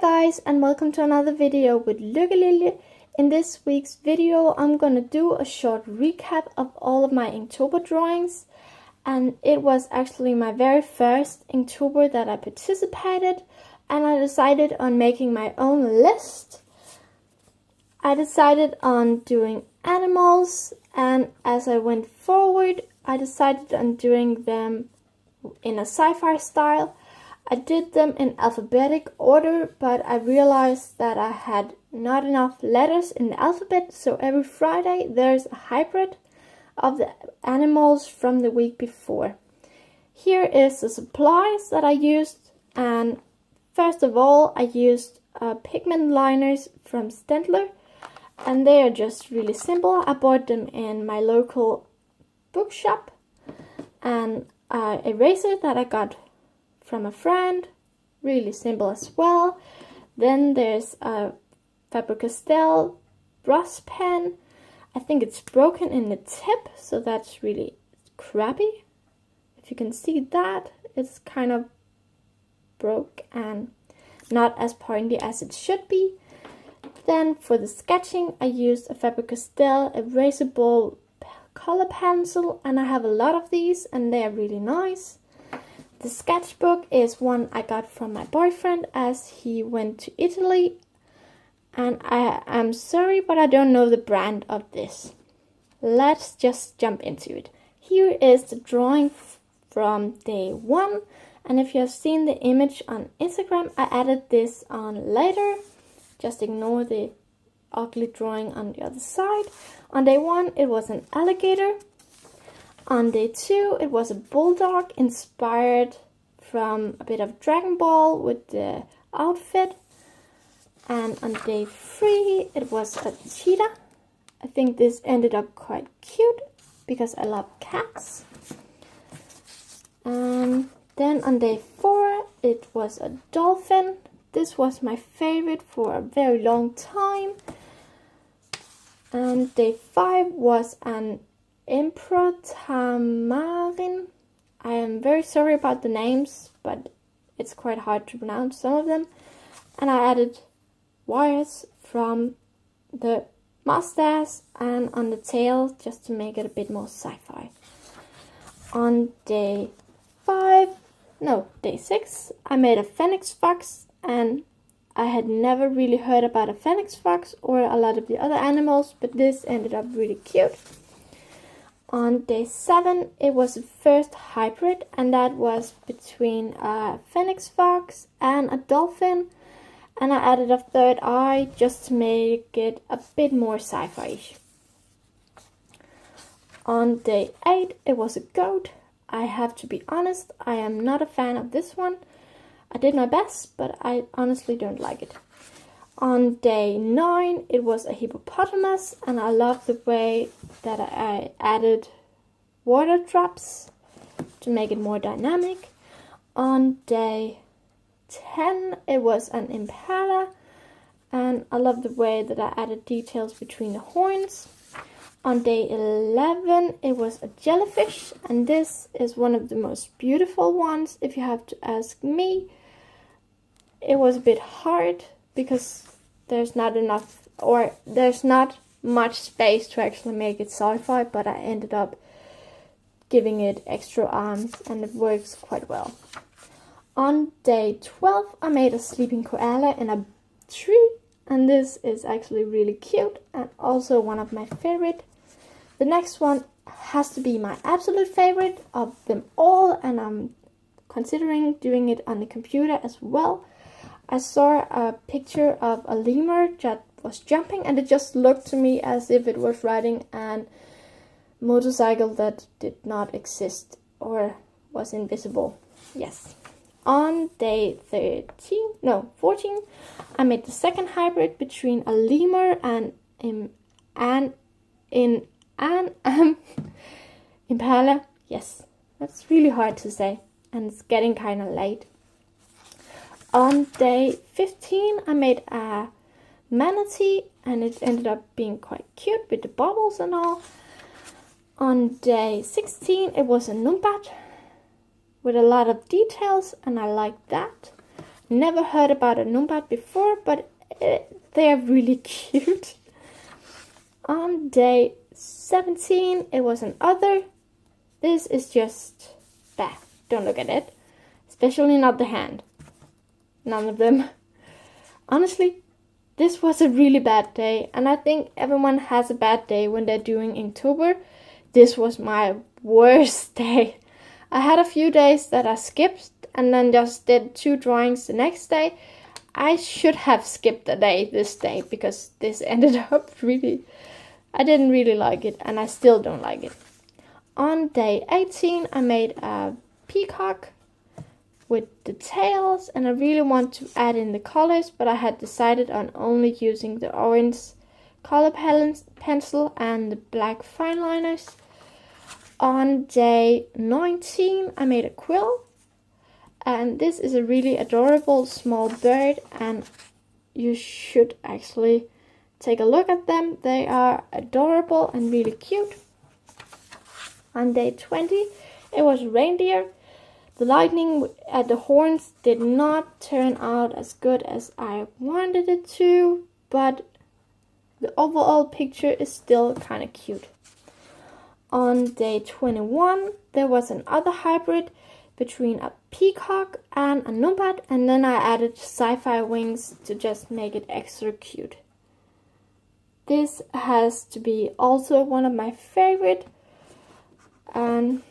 Hi guys, and welcome to another video with Lykkelilje. In this week's video I'm gonna do a short recap of all of my Inktober drawings, and it was actually my very first Inktober that I participated, and I decided on making my own list. I decided on doing animals, and as I went forward I decided on doing them in a sci-fi style. I did them in alphabetic order, but I realized that I had not enough letters in the alphabet, so every Friday there's a hybrid of the animals from the week before. Here is the supplies that I used, and first of all I used pigment liners from Staedtler, and they are just really simple. I bought them in my local bookshop, and an eraser that I got from a friend, really simple as well. Then there's a Faber-Castell brush pen. I think it's broken in the tip, so that's really crappy. If you can see that, it's kind of broke and not as pointy as it should be. Then for the sketching I used a Faber-Castell erasable color pencil, and I have a lot of these and they are really nice. The sketchbook is one I got from my boyfriend as he went to Italy, and I am sorry but I don't know the brand of this. Let's just jump into it. Here is the drawing from day one, and if you have seen the image on Instagram, I added this on later. Just ignore the ugly drawing on the other side. On day one it was an alligator. On day 2, it was a bulldog inspired from a bit of Dragon Ball with the outfit. And on day 3, it was a cheetah. I think this ended up quite cute because I love cats. And then on day 4, it was a dolphin. This was my favorite for a very long time. And day 5 was an Tamarin. I am very sorry about the names, but it's quite hard to pronounce some of them. And I added wires from the mustache and on the tail just to make it a bit more sci-fi. On day 6, I made a Fennec Fox, and I had never really heard about a Fennec Fox or a lot of the other animals, but this ended up really cute. On day 7, it was the first hybrid, and that was between a Fennec Fox and a dolphin. And I added a third eye just to make it a bit more sci-fi-ish. On day 8, it was a goat. I have to be honest, I am not a fan of this one. I did my best, but I honestly don't like it. On day 9, it was a hippopotamus, and I love the way that I added water drops to make it more dynamic. On day 10, it was an impala, and I love the way that I added details between the horns. On day 11, it was a jellyfish, and this is one of the most beautiful ones, if you have to ask me. It was a bit hard because there's not much space to actually make it sci-fi, but I ended up giving it extra arms and it works quite well. On day 12, I made a sleeping koala in a tree, and this is actually really cute and also one of my favorite. The next one has to be my absolute favorite of them all, and I'm considering doing it on the computer as well. I saw a picture of a lemur that was jumping, and it just looked to me as if it was riding a motorcycle that did not exist or was invisible. Yes. On day 14, I made the second hybrid between a lemur and an impala. Yes, that's really hard to say, and it's getting kind of late. On day 15, I made a manatee, and it ended up being quite cute with the bubbles and all. On day 16, it was a numbat with a lot of details, and I liked that. never heard about a numbat before, but they are really cute. On day 17, it was an other. This is just bad. Don't look at it. Especially not the hand. None of them. Honestly, this was a really bad day, and I think everyone has a bad day when they're doing Inktober. This was my worst day. I had a few days that I skipped and then just did 2 drawings the next day. I should have skipped a day this day because this ended up really... I didn't really like it, and I still don't like it. On day 18, I made a peacock with the tails, and I really want to add in the colors, but I had decided on only using the orange color pencil and the black fine liners. On day 19, I made a quill, and this is a really adorable small bird, and you should actually take a look at them. They are adorable and really cute. On day 20, it was Reindeer. The lightning at the horns did not turn out as good as I wanted it to, but the overall picture is still kind of cute. On day 21, there was another hybrid between a peacock and a numbat, and then I added sci-fi wings to just make it extra cute. This has to be also one of my favorite, and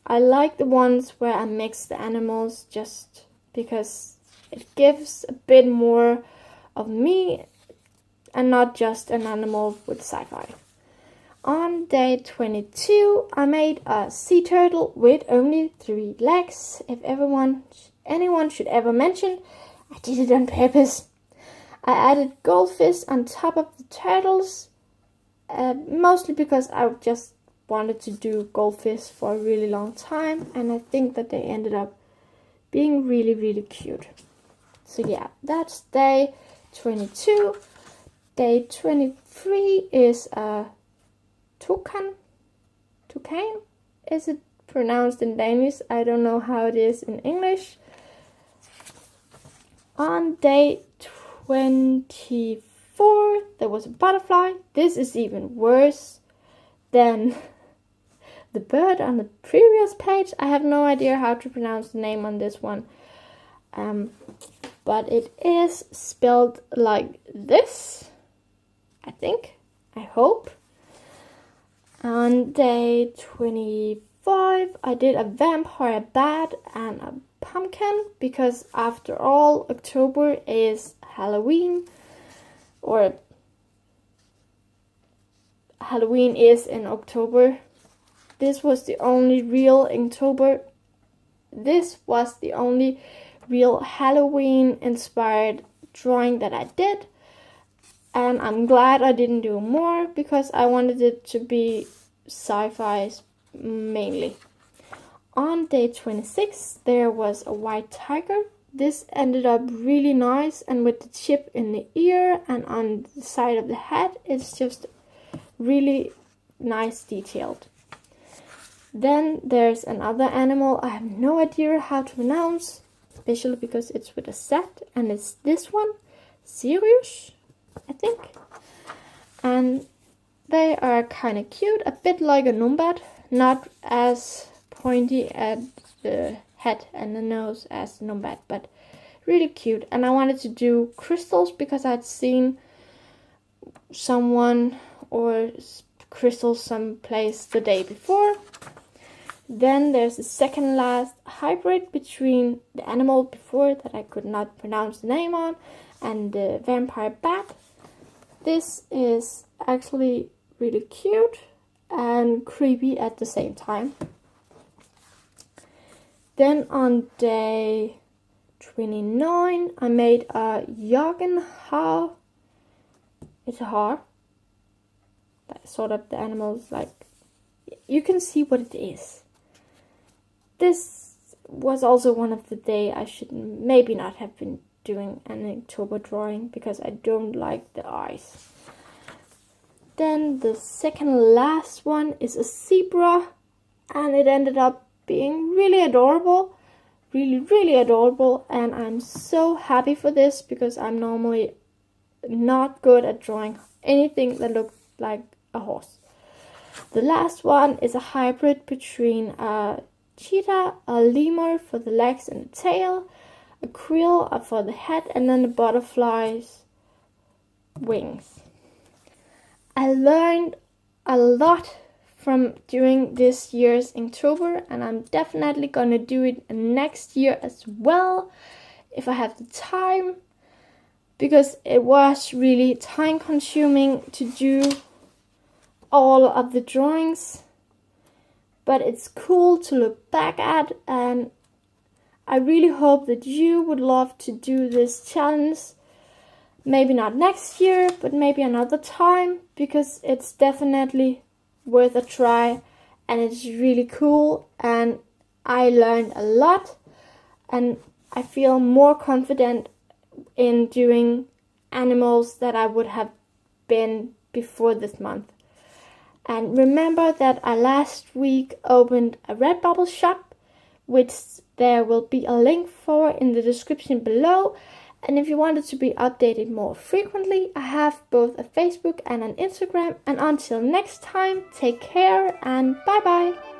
I like the ones where I mix the animals just because it gives a bit more of me and not just an animal with sci-fi. On day 22, I made a sea turtle with only 3 legs. If anyone should ever mention, I did it on purpose. I added goldfish on top of the turtles, mostly because I just wanted to do goldfish for a really long time, and I think that they ended up being really, really cute. So yeah, that's day 22. Day 23 is a toucan. Is it pronounced in Danish? I don't know how it is in English. On day 24, there was a butterfly. This is even worse than the bird on the previous page. I have no idea how to pronounce the name on this one. But it is spelled like this, I think. I hope. On day 25, I did a vampire bat and a pumpkin, because after all, October is Halloween, or Halloween is in October. This was the only real Inktober. This was the only real Halloween inspired drawing that I did. And I'm glad I didn't do more, because I wanted it to be sci-fi mainly. On day 26, there was a white tiger. This ended up really nice, and with the chip in the ear and on the side of the head, it's just really nice detailed. Then there's another animal I have no idea how to pronounce, especially because it's with a Z, and it's this one, Sirius, I think. And they are kind of cute, a bit like a numbat, not as pointy at the head and the nose as the numbat, but really cute. And I wanted to do crystals because I'd seen someone or crystals someplace the day before. Then there's the second last hybrid between the animal before that I could not pronounce the name on and the vampire bat. This is actually really cute and creepy at the same time. Then on day 29, I made a jagenhaar. It's a hare. That's sort of the animals, like, you can see what it is. This was also one of the day I should maybe not have been doing an Inktober drawing, because I don't like the eyes. Then the second last one is a zebra, and it ended up being really adorable, really adorable, and I'm so happy for this because I'm normally not good at drawing anything that looks like a horse. The last one is a hybrid between a cheetah, a lemur for the legs and the tail, a quill for the head, and then the butterfly's wings. I learned a lot from doing this year's Inktober, and I'm definitely gonna do it next year as well if I have the time, because it was really time consuming to do all of the drawings, but it's cool to look back at, and I really hope that you would love to do this challenge. Maybe not next year, but maybe another time, because it's definitely worth a try, and it's really cool, and I learned a lot, and I feel more confident in doing animals that I would have been before this month. And remember that I last week opened a Redbubble shop, which there will be a link for in the description below. And if you wanted to be updated more frequently, I have both a Facebook and an Instagram. And until next time, take care and bye bye!